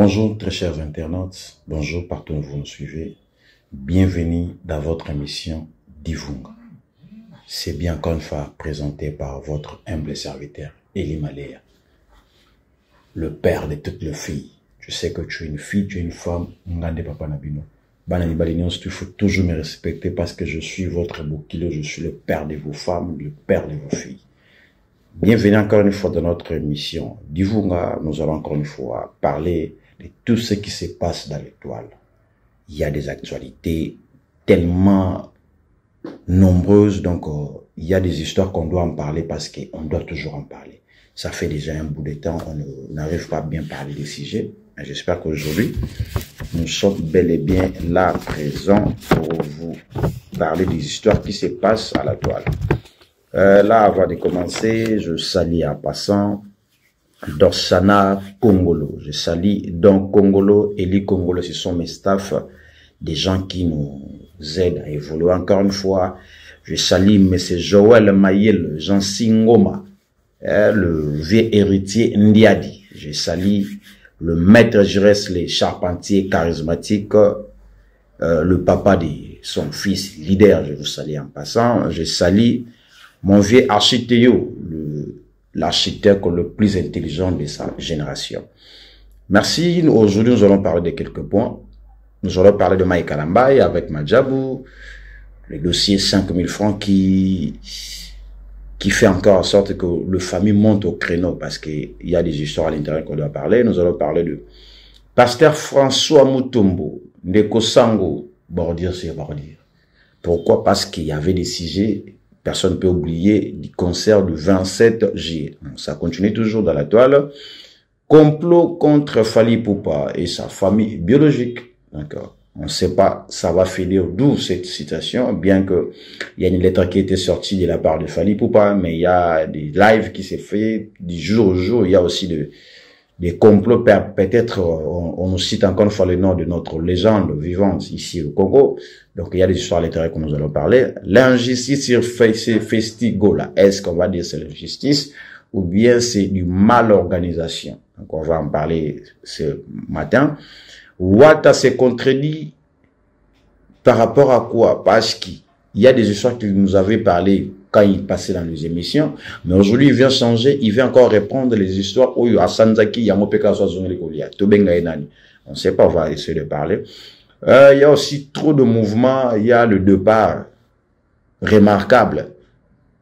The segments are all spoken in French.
Bonjour très chers internautes, bonjour partout où vous nous suivez, bienvenue dans votre émission Divunga. C'est bien encore une fois présenté par votre humble serviteur Eli Malea, le père de toutes les filles. Je sais que tu es une fille, tu es une femme, Ngande Papa Nabino. Banani Balignon, il faut toujours me respecter parce que je suis votre bouclier, je suis le père de vos femmes, le père de vos filles. Bienvenue encore une fois dans notre émission Divunga. Nous allons encore une fois parler de tout ce qui se passe dans l'étoile. Il y a des actualités tellement nombreuses, donc il y a des histoires qu'on doit en parler parce qu'on doit toujours en parler. Ça fait déjà un bout de temps, on n'arrive pas à bien parler des sujets, mais j'espère qu'aujourd'hui, nous sommes bel et bien là, présents, pour vous parler des histoires qui se passent à la toile. Là, avant de commencer, je salue en passant Dorsana Congolo. Je salue Don Congolo, Eli Congolo, ce sont mes staffs, des gens qui nous aident à évoluer. Encore une fois, je salue M. Joël Mayel, Jean Singoma, le vieux héritier Ndiadi. Je salue le maître Jurès, les charpentiers charismatiques, le papa de son fils leader, je vous salue en passant. Je salue mon vieux architecte, l'architecte le plus intelligent de sa génération. Merci. Aujourd'hui, nous allons parler de quelques points. Nous allons parler de Mike Kalambaye avec Madjabou, le dossier 5000 francs qui fait encore en sorte que le famille monte au créneau parce qu'il y a des histoires à l'intérieur qu'on doit parler. Nous allons parler de Pasteur François Mutombo, Ndeko Sango, Bordir sur Bordir. Pourquoi? Parce qu'il y avait des sujets. Personne ne peut oublier du concert du 27 juillet. Ça continue toujours dans la toile. Complot contre Fally Ipupa et sa famille biologique. D'accord. On ne sait pas, ça va finir d'où cette citation, bien que il y a une lettre qui était sortie de la part de Fally Ipupa, mais il y a des lives qui s'est fait du jour au jour. Il y a aussi des complots. Peut-être, on nous cite encore une fois le nom de notre légende vivante ici au Congo. Donc, il y a des histoires littéraires que nous allons parler. L'injustice sur Festigola. Est-ce qu'on va dire c'est l'injustice ou bien c'est du mal organisation? Donc, on va en parler ce matin. Ouattara s'est contredit par rapport à quoi? Parce qu'il y a des histoires qu'il nous avait parlé quand il passait dans les émissions, mais aujourd'hui il vient changer, il vient encore répondre les histoires où à Sanzaki, Yamopeka, on ne sait pas, on va essayer de parler. Il y a aussi trop de mouvements, il y a le départ remarquable.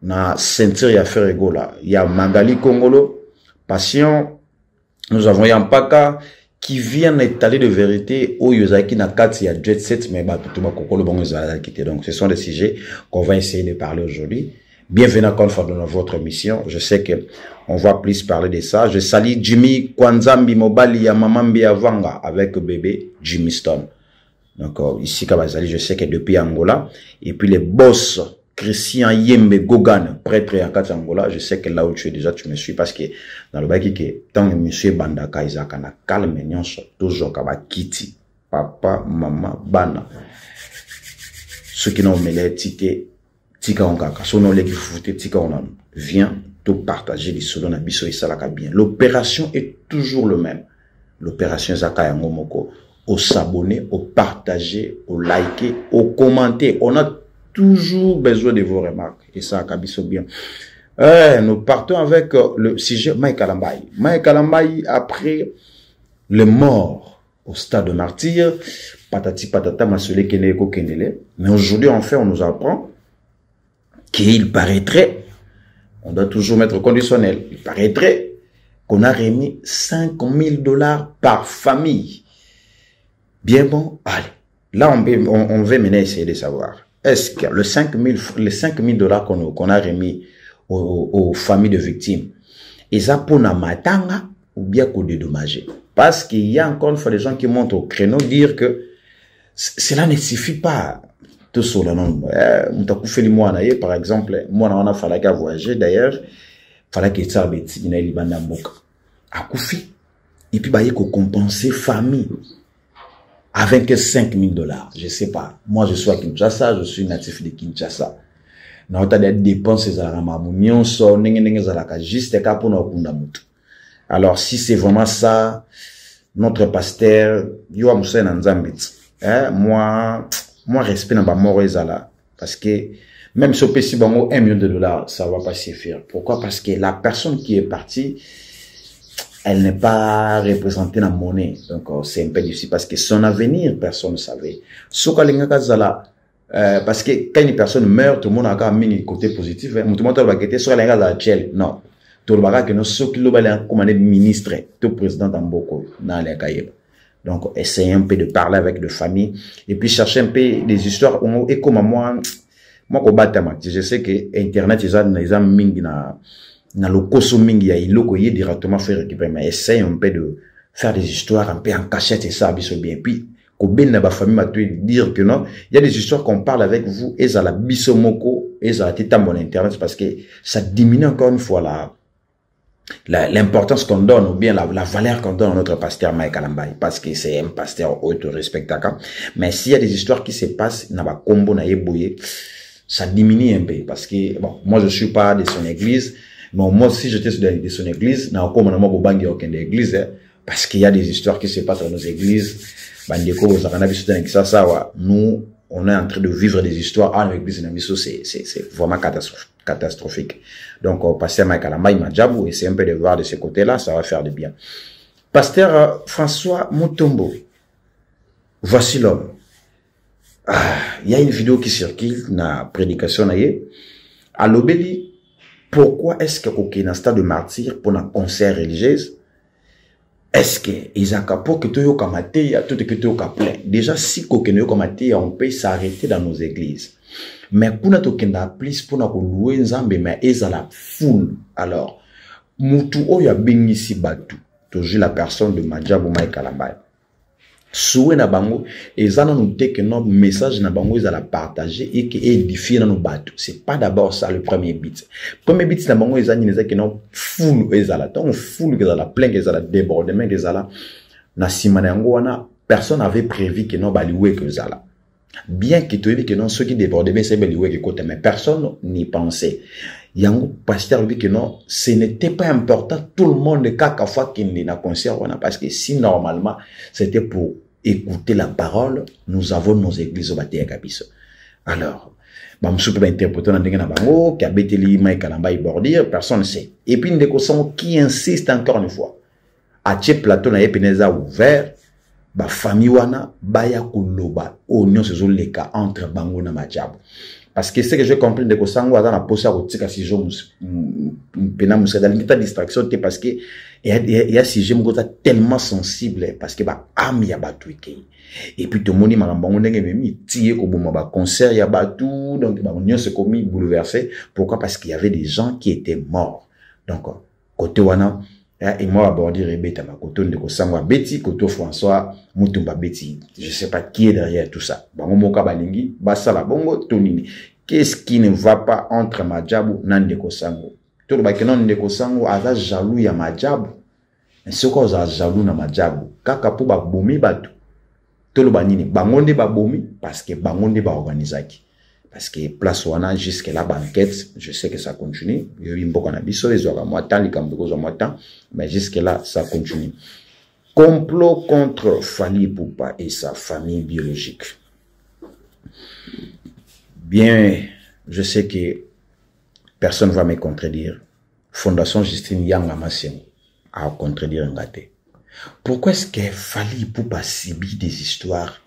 Na ceinture ya Ferregola, il y a Magali Congolo, Passion, nous avons Yampaka, qui viennent étaler de vérité au Yozaki na Kati ya Jet Set, mais bah, tout Kokolo Bongo quitté. Donc, ce sont des sujets qu'on va essayer de parler aujourd'hui. Bienvenue encore une fois dans votre émission. Je sais que on va plus parler de ça. Je salue Jimmy Kwanzambi Mobali ya Mamambi Avanga avec bébé Jimmy Stone. Donc, ici, Kabazali, je sais que depuis Angola, et puis les boss, Christian Yembe Gogan, prêtre à Kati Angola, je sais que là où tu es déjà, tu me suis parce que dans le baki que tant que monsieur Bandaka Isaka na calme nyonso toujours kaba kiti papa maman bana ceux qui n'ont mêlé tika onkaka ceux n'ont les fouté tika onan viens tout partager les solo na biso isalaka bien. L'opération est toujours le même. L'opération Zaka yango moko au s'abonner, au partager, au liker, au commenter. On a toujours besoin de vos remarques. Et ça, Kabiso bien. Nous partons avec le sujet Mike Kalambaye. Mike Kalambaye, après le mort au stade de martyr, patati patata, masolé keneko kenele. Mais aujourd'hui, en fait, on nous apprend qu'il paraîtrait, on doit toujours mettre conditionnel, il paraîtrait qu'on a remis $5000 par famille. Bien bon, allez. Là, on va maintenant essayer de savoir. Est-ce que les $5000 qu'on a remis aux familles de victimes, et ça pour na matanga ou bien qu'on dédommager? Parce qu'il y a encore une fois des gens qui montent au créneau dire que cela ne suffit pas. Tout cela, non. Par exemple, moi, on a fallu qu'à voyager, d'ailleurs, fallait qu'il y ait des petits, à Koufi. Et puis, il faut compenser famille. Avec $5000, je sais pas. Moi, je suis à Kinshasa, je suis natif de Kinshasa. Na ota des dépenses za la mamunion so nenge za la juste ka pour na kunda mutu. Alors si c'est vraiment ça, notre pasteur, Yoa Moussa Nanzambit. Moi, respect n'a pas mort là. Parce que, même si on paye $1 million, ça va pas suffire. Pourquoi? Parce que la personne qui est partie, elle n'est pas représentée dans la monnaie. Donc, c'est un peu difficile parce que son avenir, personne ne savait. Parce que quand une personne meurt, tout le monde a quand même un côté positif. Tout le monde a été sur la gel. Non. Tout le monde a que ceux qui l'ont commandé ministre, tout président d'Amboko, dans les cahiers. Donc, essayez un peu de parler avec des familles. Et puis, chercher un peu des histoires. Et comme moi, je sais que Internet, ils ont mingi na le koso mingi ya iloko yé directement faire récupérer. Mais essaye un peu de faire des histoires un peu en cachette et ça, biso bien. Puis, ko ben na ba famille m'a dire que non, il y a des histoires qu'on parle avec vous, et ça la bisomoko, et ça la tita mon Internet, parce que ça diminue encore une fois l'importance qu'on donne, ou bien la valeur qu'on donne à notre pasteur Mike Alambaye, parce que c'est un pasteur auto-respectable. Mais s'il y a des histoires qui se passent, na ba combo na yeboye, ça diminue un peu, parce que, bon, moi je suis pas de son église, mais moi si j'étais de son église, na encore mon amour bangi aucun d'église, parce qu'il y a des histoires qui se passent dans nos églises. Nous, on est en train de vivre des histoires à l'église de Namiso, c'est vraiment catastrophique. Donc, au pasteur Mike Alambaye Madjabou, et c'est un peu de voir de ce côté-là, ça va faire du bien. Pasteur François Mutombo, voici l'homme. Il y a une vidéo qui circule dans la prédication, à l'obéli, pourquoi est-ce qu'il y a un stade de martyr pour un concert religieux? Est-ce que Isaka pour que tu aies kamate ya tout que tu aies plein déjà si kokeno kamate ya on peut s'arrêter dans nos églises mais kuna to kenda plus pour na ko louer nzambe mais ezala full alors mutu oya bengisi batu toujours la personne de Madjabou Mike Alambaye soué na bango ezana nous te que notre message na bango ezala partager et que édifier na nos batu c'est pas d'abord ça le premier but na bango ezani neza que non full ezala donc full ezala plein ezala débordement ezala na simana yango wana personne avait prévu que non baliwe que ezala bien que tu dis que non ceux qui débordement c'est baliwe que côté mais personne n'y pensait yango pasteur dit que non ce n'était pas important tout le monde kaka fois qu'il n'a concert wana parce que si normalement c'était pour écouter la parole, nous avons nos églises au bâti à Kabiso. Alors, Bamsoupe va interpréter dans des bango, qui a bételi Mike Alambaye bordir, personne ne sait. Et puis, Ndeko qui insiste encore une fois. À Tché Plateau, na Epeneza ouvert, ba famille wana, baya kuloba, oignon se zo leka entre bango na Madjabou. Parce que c'est que je comprends de que sango dans la posa rotika si je pena musa dans l'état distraction parce que il y a si je me tellement sensible parce que ba am ya batu et puis tout le monde m'a bango ndenge memi tié ko boma ba concert ya batu donc ba union se commis bouleversé pourquoi parce qu'il y avait des gens qui étaient morts donc côté wana et moi aborder rebeta ma côté de ko sango beti côté François Mutumba beti je sais pas qui est derrière tout ça bango moka balingi basala bongo tonini qu'est-ce qui ne va pas entre Madjabou na Ndeko Sango tout le ba kenon Ndeko Sango aza jaloux ya Madjabou mais ce qu'on a jaloux na Madjabou kaka po ba bomi batu tout le banini bangonde ba bomi parce que bangonde ba organisaki parce que place wana jusque la banquette je sais que ça continue yo imboko na biso ezo moi temps likambo zo moi temps mais jusque là ça continue complot contre Fally Ipupa et sa famille biologique. Bien, je sais que personne ne va me contredire. Fondation Justine Yang Amassien a contredire Ngate. Pourquoi est-ce que Fally Ipupa subit des histoires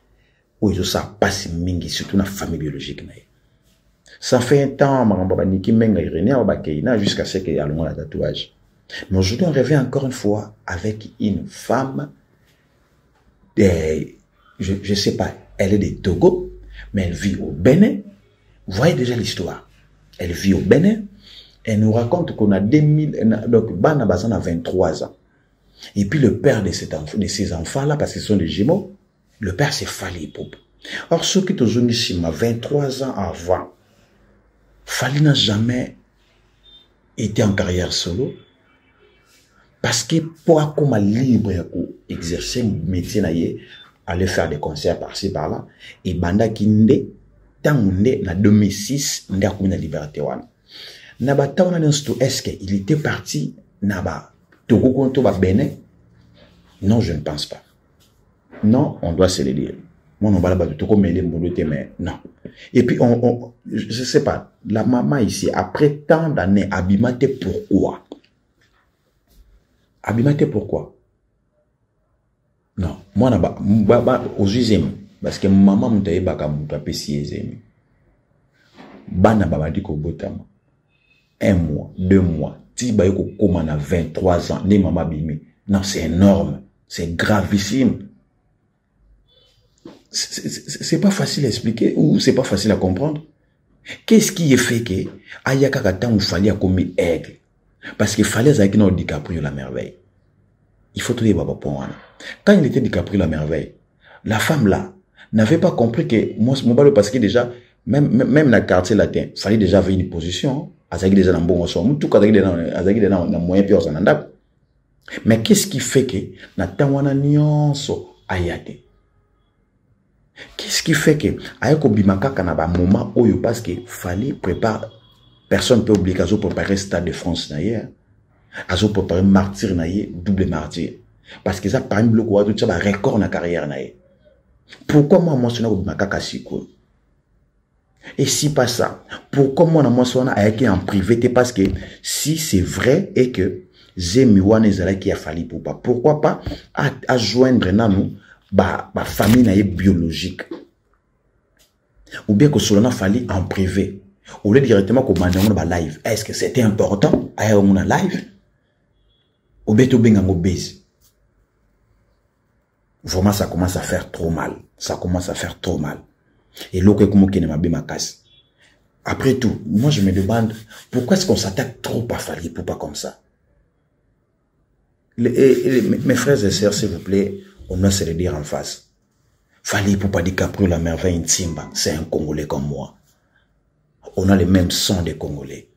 où ça passe mingi, surtout dans la famille biologique? Ça fait un temps, jusqu'à ce qu'il y ait le tatouage. Mais aujourd'hui, on revient encore une fois avec une femme, je sais pas, elle est de Togo, mais elle vit au Bénin. Vous voyez déjà l'histoire. Elle vit au Bénin. Elle nous raconte qu'on a 2000, donc, Bana Bazan a 23 ans. Et puis le père de ces enfants-là, parce qu'ils sont des jumeaux, le père c'est Fally Ipupa. Or, ceux qui ont ici, 23 ans avant, Fally n'a jamais été en carrière solo. Parce que pour comme libre exercer métier aller faire des concerts par-ci par-là et banda kinde tangunde na 2006 nda kuna liberté wana na batauna nsto est-ce qu'il était parti na ba Togo konto ba Bénin Non, je ne pense pas. Non, on doit se le dire. Moi, on va là-bas, mais non. Et puis, je sais pas, la maman ici, après tant d'années, Abimate, pourquoi? Abimate, pourquoi? Non, moi, aux usines, parce que maman m'a dit que je bana babadi ko botama 1 mois 2 mois ti ba ko koma na 23 ans les maman bimi. Non, c'est énorme, c'est gravissime. C'est pas facile à expliquer ou c'est pas facile à comprendre. Qu'est-ce qui est fait que ayaka kata ou fallait comme aigle? Parce qu'il fallait ça qui DiCaprio la merveille. Il faut trouver baba point. Quand il était DiCaprio la merveille, la femme là n'avait pas compris que moi parce que déjà même dans le quartier latin, il fallait déjà avoir une position. Azaki déjà dans bon son, tout cas azaki déjà dans moyen pire sananda. Mais qu'est-ce qui fait que na tawana nyonso ayate? Qu'est-ce qui fait que ayako bimaka kana ba moment oyo parce que fallait préparer, personne peut oublier qu'azo préparer Stade de France naïe, azo préparer martyr naïe, double martyr, parce que ça par exemple bloc tout ça ba record na carrière naïe. Pourquoi moi mentionner bimaka kasiko? Et si pas ça, pourquoi moi na mentionner ayaki en privé? Parce que si c'est vrai et que Zemiwan Ezala qui a fallu pour pas, pourquoi pas à joindre nous ba famille naïe biologique, ou bien que cela fallu en privé, ou lieu directement qu'on mande ba live. Est-ce que c'était important à on a live ou bien tout bien en base? Vraiment ça commence à faire trop mal, ça commence à faire trop mal. Et l'autre comme qui ne m'a bien ma casse. Après tout, moi je me demande pourquoi est-ce qu'on s'attaque trop à Fally Ipupa comme ça. Mes frères et sœurs, s'il vous plaît, on doit se le dire en face. Fally Ipupa DiCaprio la merveille Ntimba, c'est un Congolais comme moi. On a le même sang des Congolais.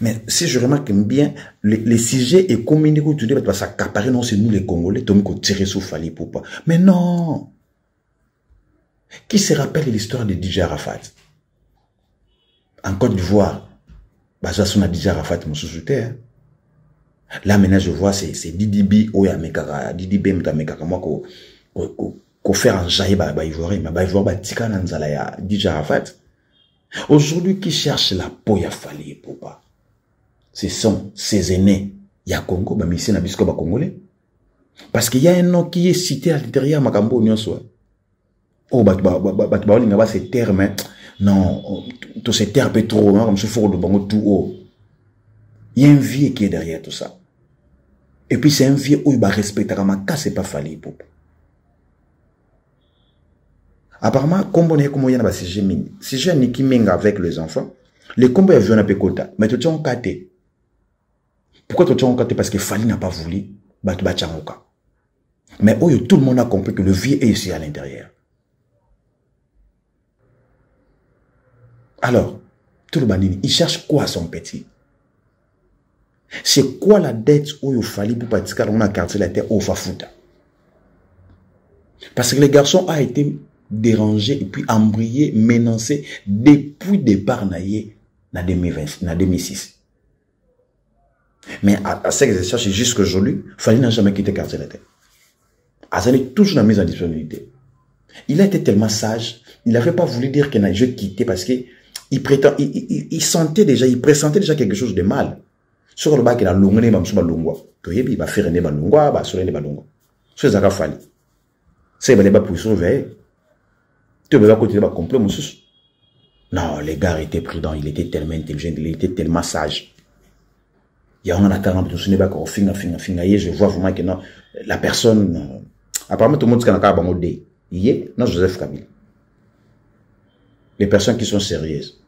Mais si je remarque bien, les sujets et communiqués où tu dis, ça s'accaparer, non, c'est nous les Congolais, tout le monde tirer sur Fally Ipupa. Mais non! Qui se rappelle l'histoire de DJ Arafat? En Côte d'Ivoire, ça son DJ Arafat, mon sous-souter. Là, maintenant, je vois, c'est Didi B, Didi B, moi, qu'on fait en jaillir, Ivoirien, mais Ivoirien, tika nanzala ya DJ Arafat. Aujourd'hui, qui cherche la peau ya Fally Ipupa? Ce sont ses aînés. Ya Congo, mais ici, Nabisco, Congolais. Parce qu'il y a un nom qui est cité à l'intérieur, Makambo, Nyonso. Oh, ces termes, non, tous ces termes peu trop, comme ce fort de bango tout haut. Il y a un vieux qui est derrière tout ça. Et puis c'est un vieux où il va respecter, mais c'est pas Fally Ipupa. Apparemment, comme on est comme il y a ces jeunes, ces jeunes qui mènent avec les enfants, les combats viennent à Pekota, mais tout le temps caté. Pourquoi tout le temps caté? Parce que Fally n'a pas voulu battre Batchangoka. Mais où tout le monde a compris que le vieux est ici à l'intérieur. Alors, tout le monde, il cherche quoi son petit? C'est quoi la dette où il fallait pour pratiquer on a quartier la terre au Fafuta? Parce que les garçons ont été dérangés et puis embrayés, menacés depuis le départ naïe en 2006. Mais à ce que je cherche jusqu'aujourd'hui, Fally n'a jamais quitté quartier la terre. Il est toujours dans la mise en disponibilité. Il a été tellement sage, il n'avait pas voulu dire qu'il n'a jamais quitté parce que il sentait déjà, il pressentait déjà quelque chose de mal. Sur le bas qu'il a longé, il va faire un balongwa, il va faire un balongwa. C'est ça qu'il fallait. C'est ça pour surveiller. Tu vas continuer à comprendre, monsieur. Non, les gars étaient prudents, il était tellement intelligent, il était tellement sage. Il y a un attendant pour soutenir encore je vois vraiment que non, la personne, apparemment tout le monde qui a un bangodé. Il est, non, Joseph Kabila. Les personnes qui sont sérieuses.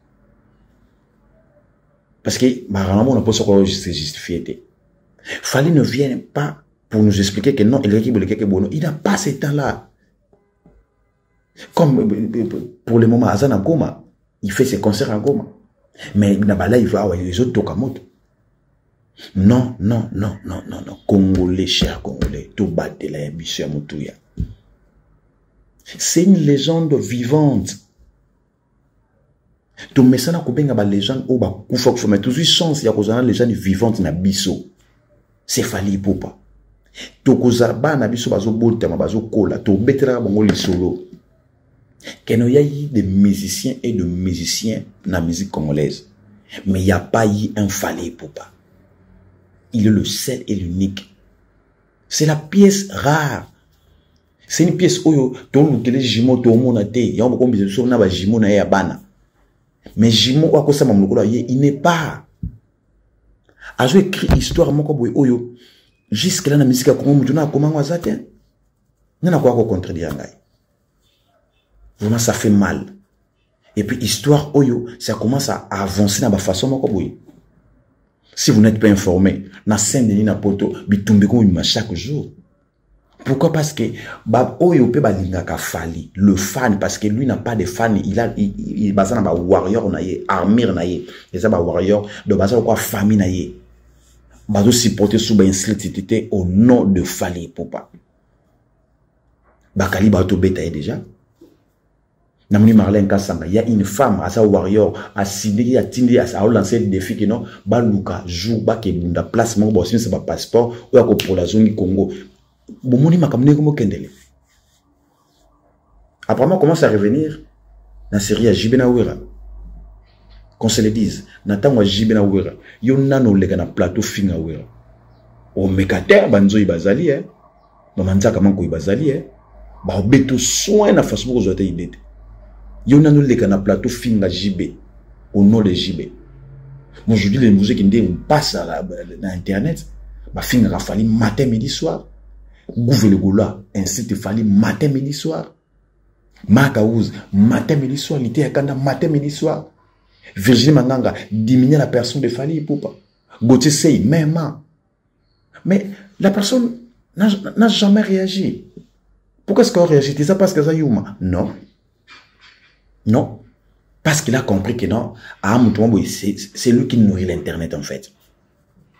Parce que, normalement, on n'a pas ce qu'on justifié. Fally ne vient pas pour nous expliquer que non, il n'a pas ce temps-là. Comme pour le moment, Azan à Goma, il fait ses concerts à Goma. Mais là, il va avoir les autres Tokamoto. Non. Congolais, cher Congolais, tout bat de la ambition Moutouya. C'est une légende vivante. Tout message na kubenga ba légende ou ba kufa kufa mais toujours chance ya kozana légende vivante na biso. C'est Fally Ipupa. tokoza bana biso bazo botama bazo kola to betera bango li solo. Qu'il y a eu des musiciens et de musiciens dans la musique congolaise. Mais il n'y a pas eu un fallait pour pas. Il est le seul et l'unique. C'est la pièce rare. C'est une pièce où tout le jimo tout le monde a été. Il y a beaucoup de choses na ba jimo na ya bana. Mais jimo wa kosa mamloko il n'est pas. A joué écrit histoire moko boy oyo. Jusque là la musique a comment wazate. Nana quoi contredire ngai. Vraiment, ça fait mal. Et puis, histoire, oyo, ça commence à avancer dans la façon moko boy. Si vous n'êtes pas informé, na Saint-Denis na poto, bitumbe ko chaque jour. Pourquoi? Parce que bab oyo pe balingaka fali, le fan, parce que lui n'a pas de fan, il basa na ba warrior na ye, armure na ye. Et ça ba warrior de basa quoi famille na ye. Bazo supporter sous ba insultité au nom de Fali Poupa. Bakali bato beta déjà. Namni Marlène Kassanga, il y a une femme à sa warrior, à Sidi, à Tindi, à sa lancé des défis qui non, Baluka, joue, Baké, Bunda, place, mon boss, c'est pas passeport, ou pour la zone Congo. Bomoni m'a kamné comme Kendele. Après, on commence à revenir dans la série à Jibena Ouera. Qu'on se le dise, Nathan Jibena Ouera, yon nano lega na plateau finga Ouera. O mekater, banzo ibazali, Mamanza kamanko ibazali, ba obeto soin na façon pour zote idée. Yon nano lega na plateau finga JB, au nom de JB. Moi, je dis les musiques qui passent à Internet, ma finga a fallu matin, midi, soir. Gouvernement le Gola, ainsi te fallu matin, midi, soir. Makaouz, matin, midi, soir. L'ité Akanda, matin, midi, soir. Virginie Manganga, diminuer la personne de Fali Poupa. Gauthier Sey, même. Mais la personne n'a jamais réagi. Pourquoi est-ce qu'on réagit? C'est ça parce que ça Yuma? Non. Non. Parce qu'il a compris que non, c'est lui qui nourrit l'Internet en fait.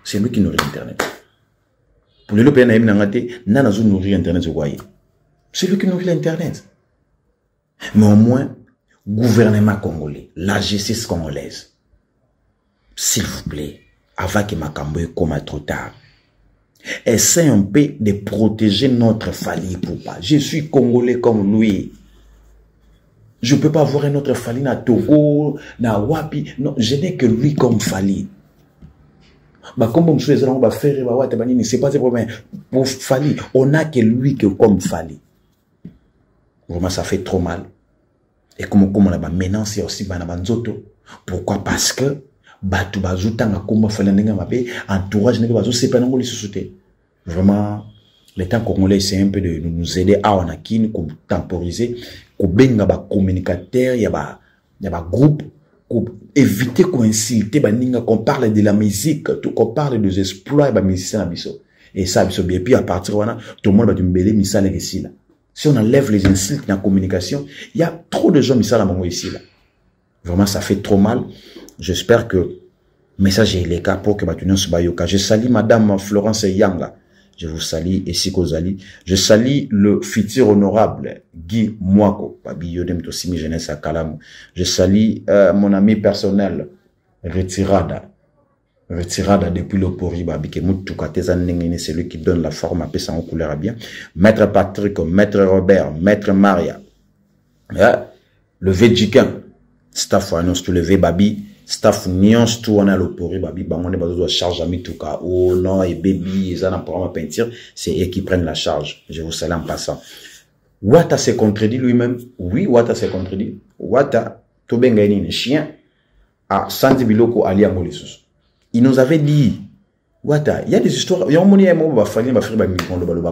C'est lui qui nourrit l'Internet. Pour le pays n'a nourrir Internet, vous voyez. C'est lui qui nourrit l'Internet. Mais au moins, gouvernement congolais, la justice congolaise, s'il vous plaît, avant que Makambo comme trop tard, essaie un peu de protéger notre Fali Poupa. Je suis congolais comme lui. Je ne peux pas avoir un autre Fali na Togo, na Wapi. Non, je n'ai que lui comme Fali. Bah, comme on choisit, on va faire, c'est pas ce problème. Pour Fali, on n'a que lui que comme Fali. Vraiment, ça fait trop mal. Et comme on a maintenant, c'est aussi Banabanzoto. Pourquoi? Parce que, Batu Bazutanga, comme Falanenga Mapé, entourage, n'est pas c'est pas non, les vraiment, l'État congolais, c'est un peu de nous aider à en acquis, comme temporiser, comme benga ba communicateur, il y a ba groupe, pour éviter qu'on insulte, qu'on parle de la musique, qu'on parle des exploits, des musiciens, et ça, et puis à partir de là, tout le monde va te mêler, misale ici là. Si on enlève les insultes dans la communication, il y a trop de gens misale à mon ici là. Vraiment, ça fait trop mal. J'espère que message est les cas pour que Batunan Subayoka. Je salue Madame Florence Yanga. Je vous salue, et Sikozali. Je salue le futur honorable Guy Mouako. Je salue mon ami personnel, Retirada. Retirada depuis le Poriba. C'est lui qui donne la forme à Pessan en couleur à bien. Maître Patrick, Maître Robert, Maître Maria. Le Védjiquin. Staff annonce tout le Babi. Staff nions tout on a le pourri babi bangon ne bazo charge ami tout cas oh non et baby ils ont un programme à peinture c'est eux qui prennent la charge. Je vous salue en passant. Wata s'est contredit lui-même. Oui, Wata s'est contredit. Wata to bengaini ne chien à Santi Biloko Ali Amolesus. Il nous avait dit Wata, il y a des histoires, il y a un moment où va falloir va faire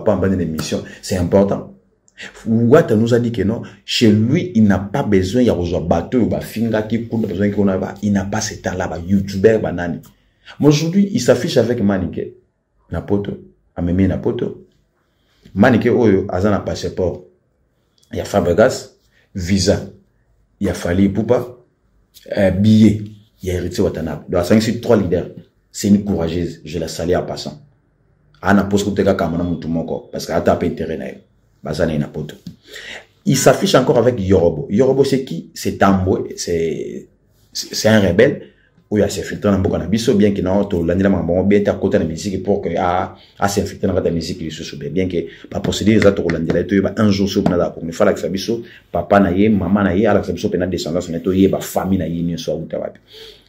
pas en bas d'émission, c'est important. Wata nous a dit que non, chez lui, il n'a pas besoin, il y a un bateau, il n'a pas ce temps-là, YouTuber, banani. Mais aujourd'hui, il s'affiche avec Maniké, Napoto, Amemi Napoto. Maniké, Oyo, Azan a passeport. Il y a Fabregas, visa. Il y a Fali Poupa, billet. Il y a Héritier Watanabe. Donc, c'est 3 leaders. C'est une courageuse. Je la salue en passant. Ana Poskuteka Kamana Moutoumoko, parce qu'elle a tapé terrain. Il s'affiche encore avec Yorobo. Yorobo, c'est qui? C'est Tamboué. C'est un rebelle. où il y a s'infiltrer dans beaucoup de bien que non, tout l'année bien à côté de la musique pour que s'infiltrer dans la musique il se bien que pas posséder les autres hollandais là un jour sur nada pour me faire la sabiso papa naie maman naie à la sabiso pena descendance neto yé ba famille naie ni soit ou tawapi.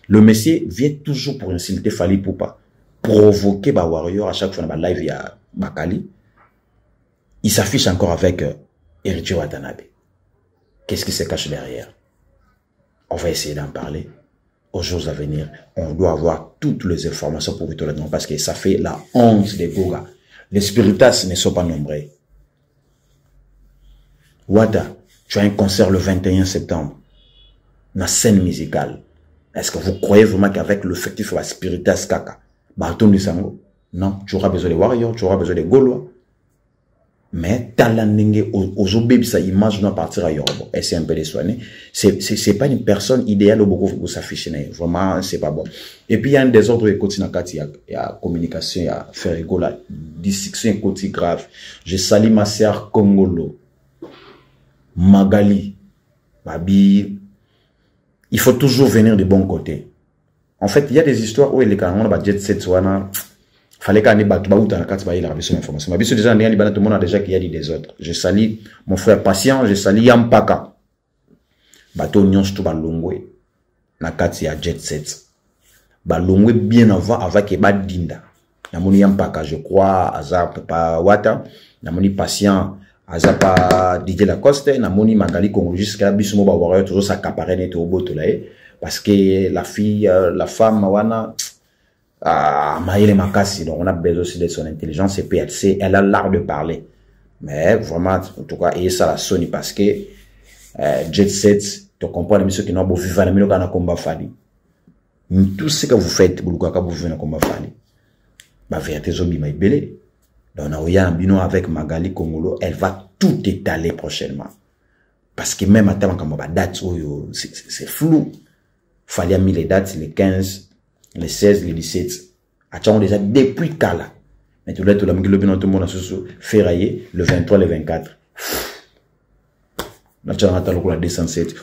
Le monsieur vient toujours pour insulter Fally Ipupa, provoquer ba warrior à chaque fois dans live ya Bakali. Il s'affiche encore avec Héritier Watanabe. Qu'est-ce qui se cache derrière? On va essayer d'en parler. Aux jours à venir, on doit avoir toutes les informations pour vous donner parce que ça fait la honte des Goga. Les spiritas ne sont pas nombreux. Wada, tu as un concert le 21 septembre. La scène musicale. Est-ce que vous croyez vraiment qu'avec l'effectif de la spiritas kaka, Barton du Sango? Non, tu auras besoin de Warriors, tu auras besoin de Gaulois. Mais talandenge aux bébés sa image doit partir à Yoruba et c'est un peu déçoigné. C'est pas une personne idéale au beaucoup pour s'afficher vraiment c'est pas bon. Et puis il y a un désordre côté nakati il y a communication il y a faire égola discussion côté grave. Je salue ma sœur Congolo Magali Babi. Il faut toujours venir du bon côté. En fait, il y a des histoires où les canons ba jet set wana fallait qu'on ait battu la carte il a reçu l'information. Mais déjà tout le monde a déjà qu'il y a dit des autres. Je salue mon frère patient, je salue Yampaka. Bateau nyon tout balongwe na carte ya jet set. Balongwe bien avant que ba dinda. Namoni Yampaka je crois azap pa wata, namoni patient azap pa DJ Lacoste, namoni Magali Congo jusqu'à bisumo ba warrior toujours s'accaparer net au boto là parce que la fille la femme wana Maïle Makassi, donc on a besoin aussi de son intelligence et PLC, elle a l'art de parler. Mais vraiment, en tout cas, et ça la sonne parce que Jet Set, tu comprends les messieurs qui n'ont pas vu la minute dans combat Fally. Tout ce que vous faites, vous vivez dans combat Fally. Ma vérité, zombie m'a belé. Donc, on a un binôme avec Magali Kongolo, elle va tout étaler prochainement. Parce que même à temps, comme date, c'est flou. Fally a mis les dates, les 15. Les 16, les 17, attendons déjà depuis Kala. Mais tout le monde a ferraillé le 23, le 24. On a 207.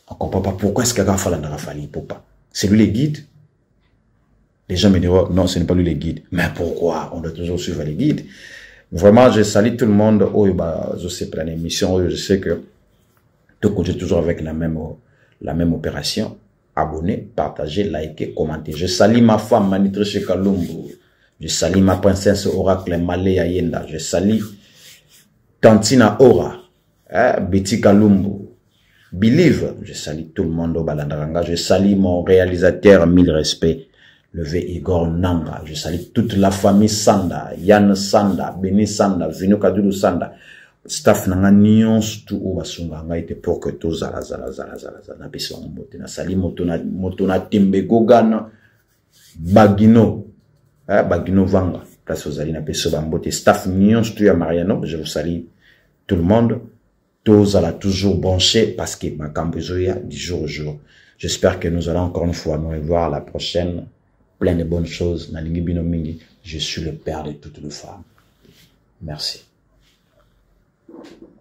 On ne comprend pas pourquoi est-ce qu'il y a Fally Ipupa. C'est lui le guide. Les gens me diront, non, ce n'est pas lui le guide. Mais pourquoi? On doit toujours suivre les guides. Vraiment, je salue tout le monde. Je sais plein d'émissions. Je sais que tout continue toujours avec la même opération. Abonnez, partagez, likez, commentez. Je salue ma femme Manitriche Kalumbu. Je salue ma princesse Oracle Malé Yenda. Je salue Tantina Ora, Betty Kalumbu. Believe. Je salue tout le monde au Balandaranga. Je salue mon réalisateur, 1000 respects, le V. Igor Nanga. Je salue toute la famille Sanda, Yann Sanda, Beni Sanda, Vino Kadulu Sanda. Staff nanga nyonso tu o basunga ngai te pour que to zala na pesa mbote na sali moto na tembe gogana bagino bagino vanga place ozali na pesa mbote staff nyonso tu ya Mariano. Je vous salue tout le monde, to zala toujours branché parce que makambo zoya du jour au jour. J'espère que nous allons encore une fois nous revoir la prochaine, plein de bonnes choses na lingi bino mingi. Je suis le père de toutes les femmes. Merci.